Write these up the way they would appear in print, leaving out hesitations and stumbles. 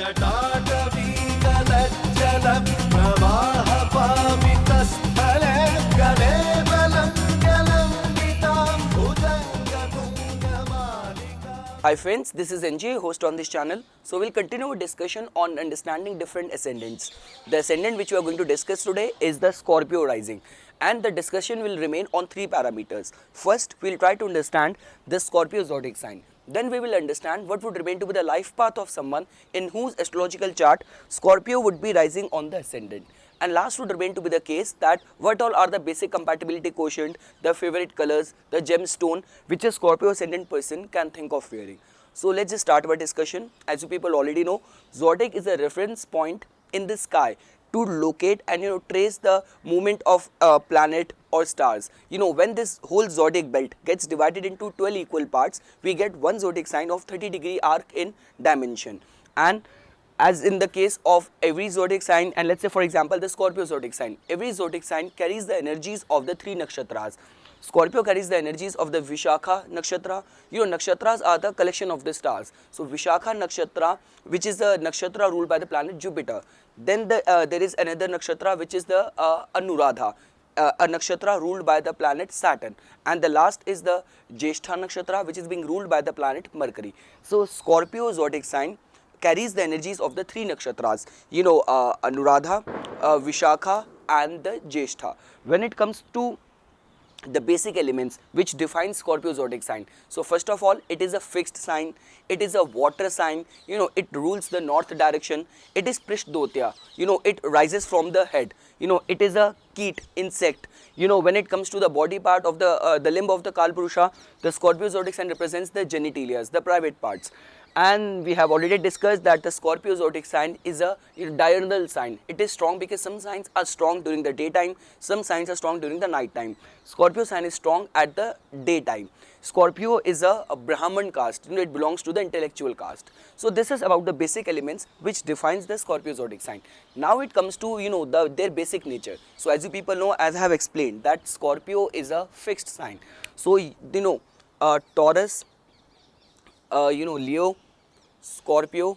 जटाटवीकलज्जल प्रवाहपावितस्थले कलेवलं जलम्बितां भुजङ्गतुङ्गमालिका. Hi friends, this is NJ, host on this channel. So we'll continue our discussion on understanding different ascendants. The ascendant which we are going to discuss today is the Scorpio rising, and the discussion will remain on three parameters. First, we'll try to understand the Scorpio zodiac sign. Then we will understand what would remain to be the life path of someone in whose astrological chart Scorpio would be rising on the ascendant. And last would remain to be the case that what all are the basic compatibility quotient, the favorite colors, the gemstone which a Scorpio ascendant person can think of wearing. So let's just start our discussion. As you people already know, zodiac is a reference point in the sky to locate and trace the movement of planet or stars. When this whole zodiac belt gets divided into 12 equal parts, we get one zodiac sign of 30-degree arc in dimension. And as in the case of every zodiac sign, and let's say for example the Scorpio zodiac sign, every zodiac sign carries the energies of the three nakshatras. Scorpio carries the energies of the Vishakha nakshatra. Nakshatras are the collection of the stars. So Vishakha nakshatra, which is the nakshatra ruled by the planet Jupiter. Then there is another nakshatra which is the Anuradha, a nakshatra ruled by the planet Saturn, and the last is the Jyeshtha nakshatra which is being ruled by the planet Mercury. So Scorpio zodiac sign carries the energies of the three nakshatras, Anuradha, Vishakha and the Jyeshtha. When it comes to the basic elements which define Scorpio zodiac sign. So first of all, it is a fixed sign, it is a water sign, it rules the north direction, it is Prishdotya, it rises from the head, it is a keet, insect. When it comes to the body part of the limb of the Kalpurusha, the Scorpio zodiac sign represents the genitalia, the private parts. And we have already discussed that the Scorpio zodiac sign is a diurnal sign. It is strong because some signs are strong during the daytime, some signs are strong during the night time. Scorpio sign is strong at the daytime. Scorpio is a Brahman caste, it belongs to the intellectual caste. So this is about the basic elements which defines the Scorpio zodiac sign. Now it comes to their basic nature. So as you people know, as I have explained, that Scorpio is a fixed sign. So Taurus, Leo, Scorpio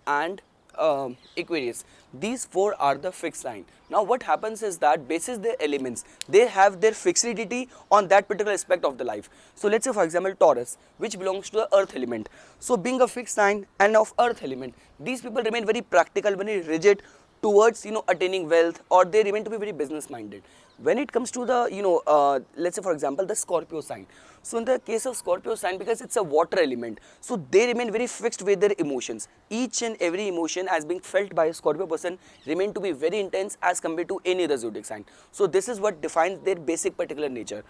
and Aquarius. These four are the fixed sign. Now what happens is that basis their elements, they have their fixity on that particular aspect of the life. So let's say for example Taurus, which belongs to the earth element. So being a fixed sign and of earth element, these people remain very practical, very rigid towards attaining wealth, or they remain to be very business minded. When it comes to the let's say for example the Scorpio sign, so in the case of Scorpio sign, because it's a water element, so they remain very fixed with their emotions. Each and every emotion as being felt by a Scorpio person remain to be very intense as compared to any other zodiac sign. So this is what defines their basic particular nature.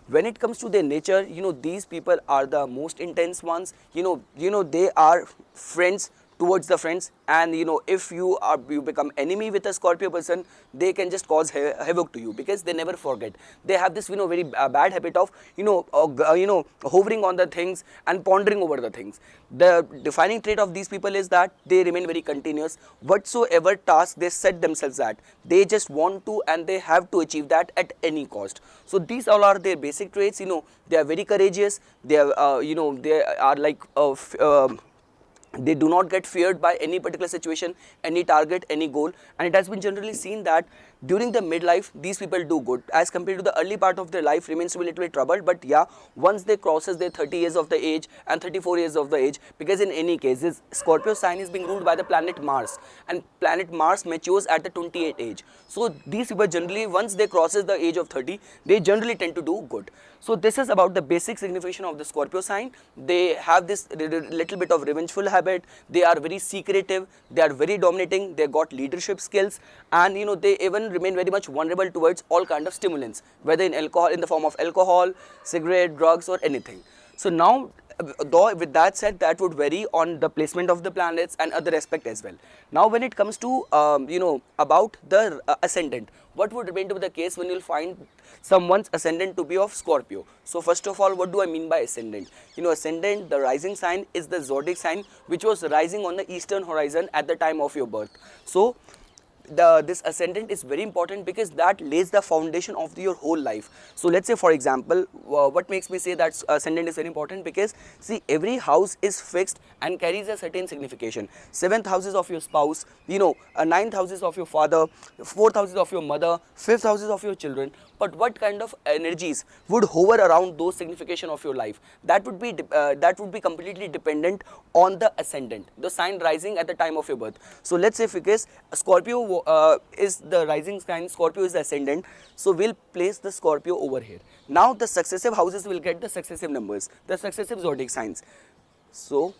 When it comes to their nature, these people are the most intense ones. They are friends towards the friends, and if you become enemy with a Scorpio person, they can just cause havoc to you because they never forget. They have this very bad habit of hovering on the things and pondering over the things. The defining trait of these people is that they remain very continuous. Whatsoever task they set themselves at, they just want to and they have to achieve that at any cost. So these all are their basic traits. They are very courageous. They are they are like they do not get feared by any particular situation, any target, any goal, and it has been generally seen that during the midlife these people do good as compared to the early part of their life remains to be a little bit troubled. But yeah, once they crosses their 30 years of the age and 34 years of the age, because in any case this Scorpio sign is being ruled by the planet Mars, and planet Mars matures at the 28 age. So these people generally, once they crosses the age of 30, they generally tend to do good. So this is about the basic signification of the Scorpio sign. They have this little bit of revengeful habit. They are very secretive. They are very dominating. They got leadership skills, and they even remain very much vulnerable towards all kind of stimulants, whether in the form of alcohol, cigarette, drugs, or anything. So now, though with that said, that would vary on the placement of the planets and other aspect as well. Now when it comes to about the ascendant, what would remain to be the case when you will find someone's ascendant to be of Scorpio? So first of all, what do I mean by ascendant? Ascendant, the rising sign, is the zodiac sign which was rising on the eastern horizon at the time of your birth. So this ascendant is very important because that lays the foundation of your whole life. So let's say for example, what makes me say that ascendant is very important, because see, every house is fixed and carries a certain signification. Seventh houses of your spouse, ninth houses of your father, fourth houses of your mother, fifth houses of your children. But what kind of energies would hover around those signification of your life? That would be completely dependent on the ascendant, the sign rising at the time of your birth. So let's say because Scorpio is the rising sign, Scorpio is the ascendant, so we'll place the Scorpio over here. Now the successive houses will get the successive numbers, the successive zodiac signs. So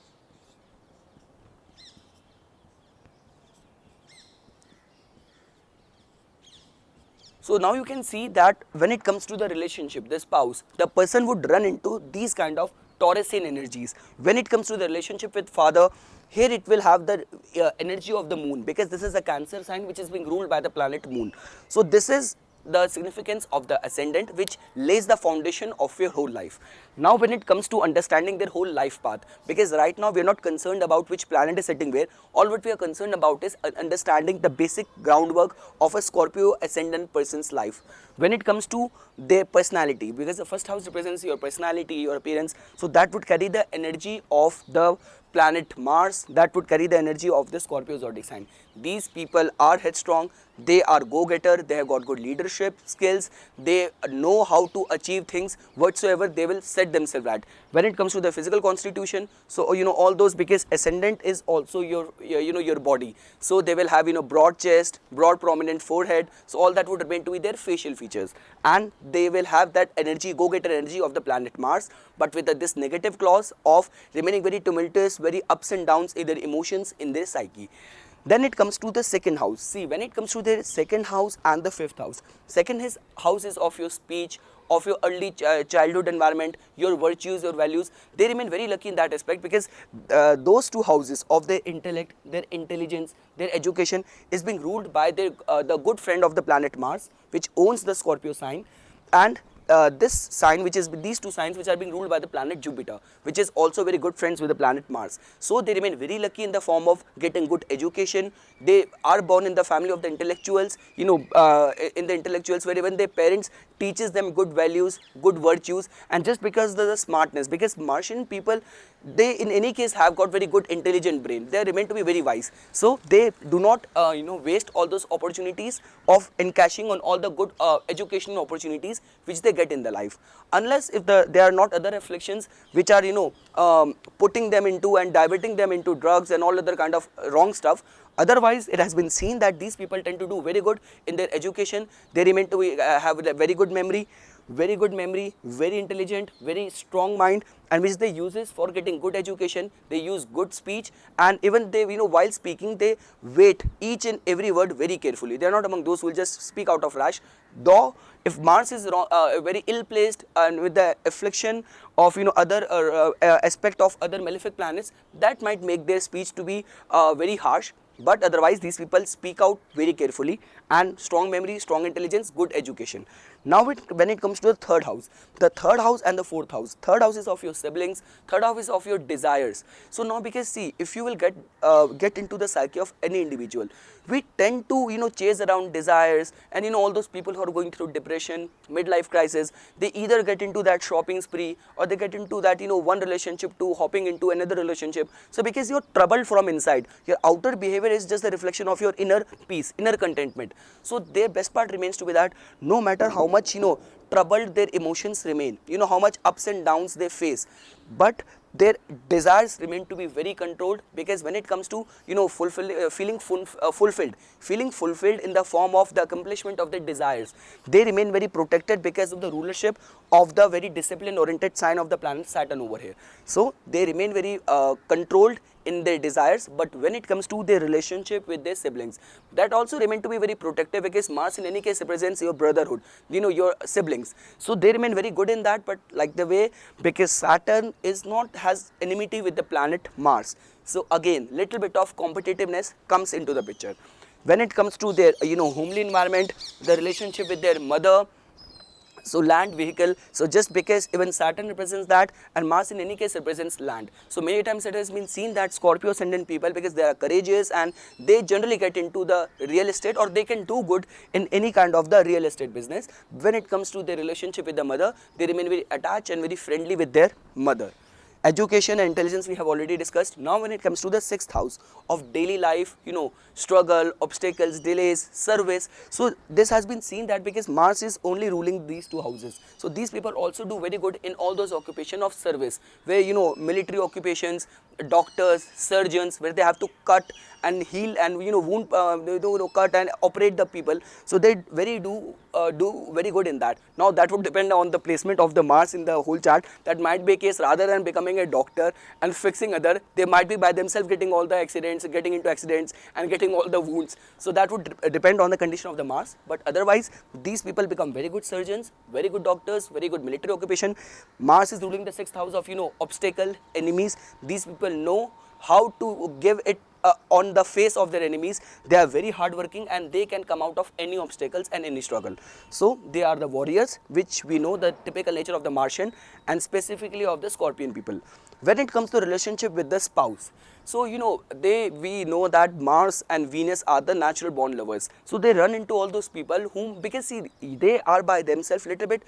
now you can see that when it comes to the relationship, the spouse, the person would run into these kind of Taurusian energies. When it comes to the relationship with father, here it will have the energy of the moon, because this is a Cancer sign which is being ruled by the planet moon. So this is the significance of the ascendant, which lays the foundation of your whole life. Now when it comes to understanding their whole life path, because right now we are not concerned about which planet is sitting where, all what we are concerned about is understanding the basic groundwork of a Scorpio ascendant person's life. When it comes to their personality, because the first house represents your personality, your appearance, so that would carry the energy of the planet Mars, that would carry the energy of the Scorpio zodiac sign. These people are headstrong, they are go-getter, they have got good leadership skills, they know how to achieve things whatsoever they will set themselves at. When it comes to the physical constitution, so all those, because ascendant is also your body, so they will have broad chest, broad prominent forehead, so all that would remain to be their facial features, and they will have that energy, go-getter energy of the planet Mars, but with this negative clause of remaining very tumultuous, very ups and downs in their emotions, in their psyche. Then it comes to the second house. See, when it comes to the second house and the fifth house, house is of your speech, of your early childhood environment, your virtues, your values. They remain very lucky in that aspect, because those two houses of their intellect, their intelligence, their education is being ruled by their the good friend of the planet Mars, which owns the Scorpio sign, and this sign, which is these two signs which are being ruled by the planet Jupiter, which is also very good friends with the planet Mars. So they remain very lucky in the form of getting good education. They are born in the family of the intellectuals, in the intellectuals, where even their parents teaches them good values, good virtues, and just because of the smartness, because Martian people, they in any case have got very good intelligent brain, they remain to be very wise, so they do not waste all those opportunities of encashing on all the good educational opportunities which they get in their life, unless if there are not other afflictions which are putting them into and diverting them into drugs and all other kind of wrong stuff. Otherwise, it has been seen that these people tend to do very good in their education. They remain to have a very good memory, very intelligent, very strong mind, and which they uses for getting good education. They use good speech, and even they, while speaking, they weight each and every word very carefully. They are not among those who will just speak out of rash. Though, if Mars is wrong, very ill placed and with the affliction of other aspect of other malefic planets, that might make their speech to be very harsh. But otherwise, these people speak out very carefully, and strong memory, strong intelligence, good education. Now when it comes to the third house and the fourth house, third house is of your siblings, third house is of your desires. So now, because see, if you will get into the psyche of any individual, we tend to chase around desires, and all those people who are going through depression, midlife crisis, they either get into that shopping spree, or they get into that one relationship to hopping into another relationship. So because you're troubled from inside, your outer behavior is just a reflection of your inner peace, inner contentment. So their best part remains to be that no matter how much troubled their emotions remain, how much ups and downs they face, but their desires remain to be very controlled, because when it comes to feeling fulfilled in the form of the accomplishment of their desires, they remain very protected because of the rulership of the very discipline oriented sign of the planet Saturn over here. So they remain very controlled in their desires, but when it comes to their relationship with their siblings, that also remain to be very protective, because Mars in any case represents your brotherhood, your siblings. So they remain very good in that, but like the way, because Saturn has enmity with the planet Mars. So again, little bit of competitiveness comes into the picture. When it comes to their homely environment, the relationship with their mother, So land, vehicle, so just because even Saturn represents that and Mars in any case represents land. So many times it has been seen that Scorpio ascendant people, because they are courageous and they generally get into the real estate, or they can do good in any kind of the real estate business. When it comes to their relationship with the mother, they remain very attached and very friendly with their mother. Education and intelligence we have already discussed. Now when it comes to the sixth house of daily life, struggle, obstacles, delays, service. So this has been seen that because Mars is only ruling these two houses. So these people also do very good in all those occupation of service, where military occupations, doctors, surgeons, where they have to cut and heal and wound, cut and operate the people. So they do very good in that. Now that would depend on the placement of the Mars in the whole chart. That might be a case, rather than becoming a doctor and fixing other, they might be by themselves getting all the accidents, getting into accidents and getting all the wounds. So that would depend on the condition of the Mars. But otherwise these people become very good surgeons, very good doctors, very good military occupation. Mars is ruling the sixth house of obstacle, enemies. These people know how to give it on the face of their enemies. They are very hardworking and they can come out of any obstacles and any struggle. So they are the warriors, which we know the typical nature of the Martian and specifically of the Scorpion people. When it comes to relationship with the spouse, so we know that Mars and Venus are the natural born lovers. So they run into all those people whom, because see, they are by themselves little bit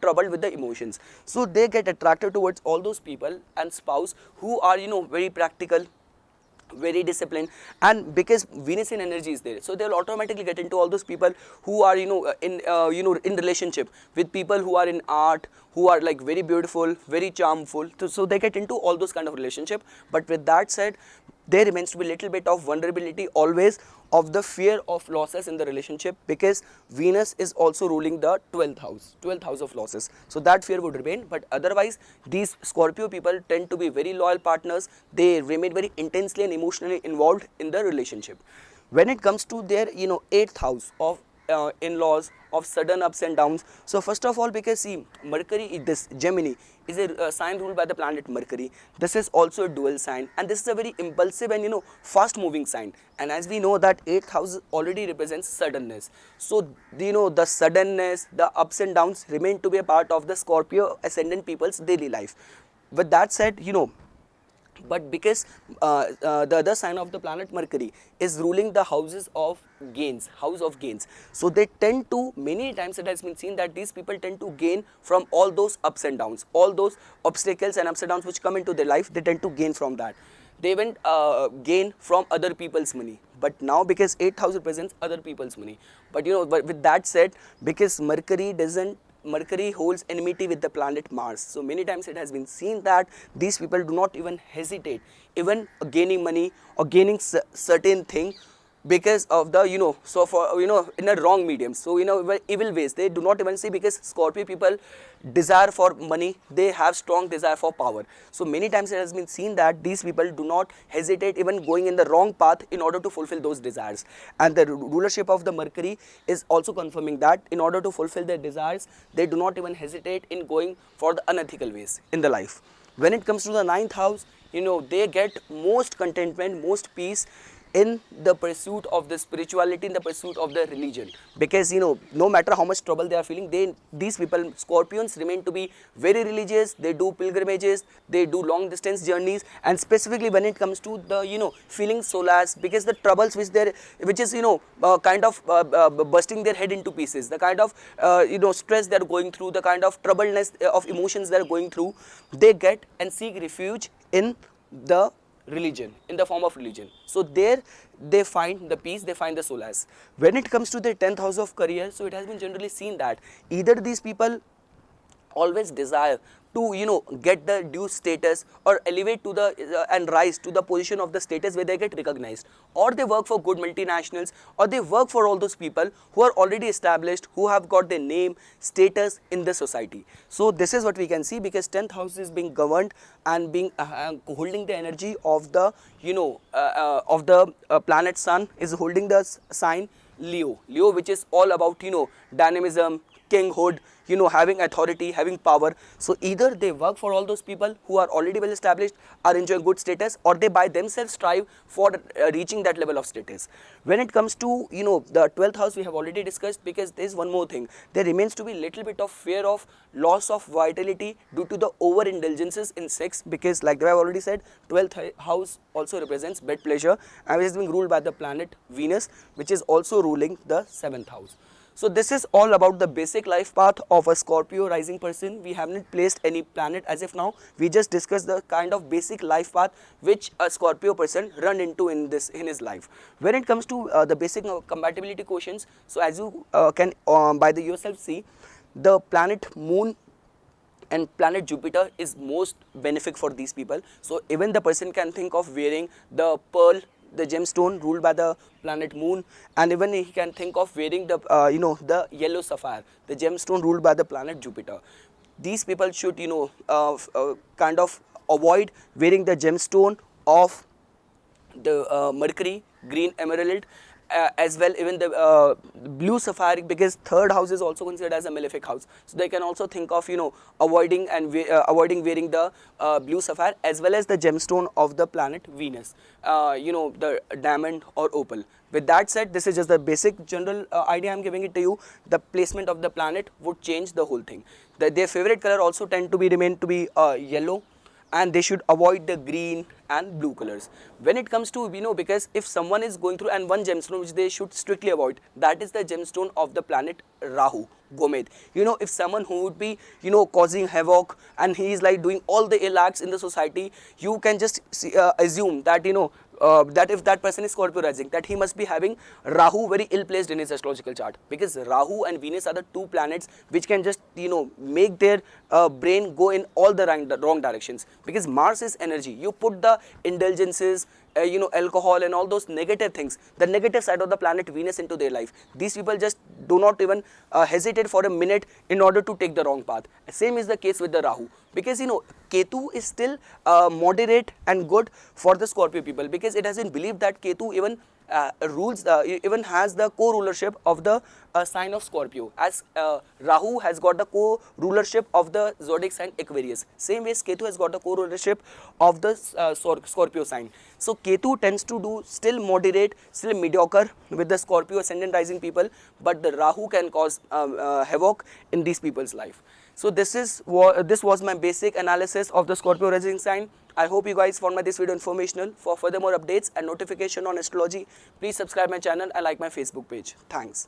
troubled with the emotions. So they get attracted towards all those people and spouse who are very practical, very disciplined, and because Venus in energy is there, so they'll automatically get into all those people who are in relationship with people who are in art, who are like very beautiful, very charmful. So they get into all those kind of relationship. But with that said, there remains to be little bit of vulnerability always, of the fear of losses in the relationship, because Venus is also ruling the 12th house of losses. So that fear would remain. But otherwise these Scorpio people tend to be very loyal partners. They remain very intensely and emotionally involved in the relationship. When it comes to their 8th house of in-laws, of sudden ups and downs. So first of all, because see, Mercury, this Gemini is a sign ruled by the planet Mercury. This is also a dual sign, and this is a very impulsive and fast moving sign. And as we know that 8th house already represents suddenness. So the suddenness, the ups and downs remain to be a part of the Scorpio ascendant people's daily life. With that said, but because the other sign of the planet Mercury is ruling the houses of gains, house of gains, so they tend to, many times it has been seen that these people tend to gain from all those ups and downs, all those obstacles and ups and downs which come into their life. They tend to gain from that. They even gain from other people's money. But now because 8th house represents other people's money, but but with that said, because Mercury holds enmity with the planet Mars. So many times it has been seen that these people do not even hesitate even gaining money or gaining certain thing because of the so for in a wrong medium, so evil ways. They do not even see, because Scorpio people desire for money, they have strong desire for power. So many times it has been seen that these people do not hesitate even going in the wrong path in order to fulfill those desires. And the rulership of the Mercury is also confirming that in order to fulfill their desires, they do not even hesitate in going for the unethical ways in the life. When it comes to the 9th house, they get most contentment, most peace in the pursuit of the spirituality, in the pursuit of the religion, because no matter how much trouble they are feeling, these people, Scorpions, remain to be very religious. They do pilgrimages, they do long distance journeys, and specifically when it comes to the feeling solace, because the troubles which is kind of bursting their head into pieces, the kind of stress they are going through, the kind of troubledness of emotions they are going through, they get and seek refuge in the religion, in the form of religion. So there they find the peace, they find the solace. When it comes to the 10th house of career, so it has been generally seen that either these people always desire to get the due status or elevate to the and rise to the position of the status where they get recognized, or they work for good multinationals, or they work for all those people who are already established, who have got their name, status in the society. So this is what we can see, because 10th house is being governed and being holding the energy of the planet Sun, is holding the sign Leo, which is all about dynamism, kinghood, you know, having authority, having power. So either they work for all those people who are already well established, are enjoying good status, or they by themselves strive for reaching that level of status. When it comes to, you know, the 12th house, we have already discussed, because there is one more thing. There remains to be little bit of fear of loss of vitality due to the overindulgences in sex, because like I have already said, 12th house also represents bed pleasure, and it is being ruled by the planet Venus, which is also ruling the 7th house. So this is all about the basic life path of a Scorpio rising person. We haven't placed any planet as of now. We just discussed the kind of basic life path which a Scorpio person run into in his life. When it comes to the basic compatibility quotients, so as you can by the yourself see, the planet Moon and planet Jupiter is most benefic for these people. So even the person can think of wearing the pearl, the gemstone ruled by the planet Moon, and even he can think of wearing the you know, the yellow sapphire, the gemstone ruled by the planet Jupiter. These people should, you know, kind of avoid wearing the gemstone of the Mercury, green emerald, as well even the blue sapphire, because 3rd house is also considered as a malefic house. So they can also think of, you know, avoiding avoiding wearing the blue sapphire, as well as the gemstone of the planet Venus, you know, the diamond or opal. With that said, this is just the basic general idea I am giving it to you. The placement of the planet would change the whole thing. Their favorite color also tend to be remain to be yellow, and they should avoid the green and blue colors. When it comes to, you know, because if someone is going through, and one gemstone which they should strictly avoid, that is the gemstone of the planet Rahu, Gomed. You know, if someone who would be, you know, causing havoc, and he is like doing all the ill acts in the society, you can just assume that, you know, that if that person is Scorpio rising, that he must be having Rahu very ill placed in his astrological chart, because Rahu and Venus are the two planets which can just, you know, make their brain go in all the wrong directions. Because Mars is energy. You put the indulgences, you know, alcohol and all those negative things, the negative side of the planet Venus into their life. These people just do not even hesitate for a minute in order to take the wrong path. Same is the case with the Rahu, because, you know, Ketu is still moderate and good for the Scorpio people, because it has been believed that Ketu even rules, even has the co-rulership of the sign of Scorpio, as Rahu has got the co-rulership of the zodiac sign Aquarius. Same way Ketu has got the co-rulership of the Scorpio sign. So Ketu tends to do still moderate, still mediocre with the Scorpio ascendant rising people, but the Rahu can cause havoc in these people's life. So this was my basic analysis of the Scorpio rising sign. I hope you guys found this video informational. For further more updates and notification on astrology, please subscribe my channel and like my Facebook page. Thanks.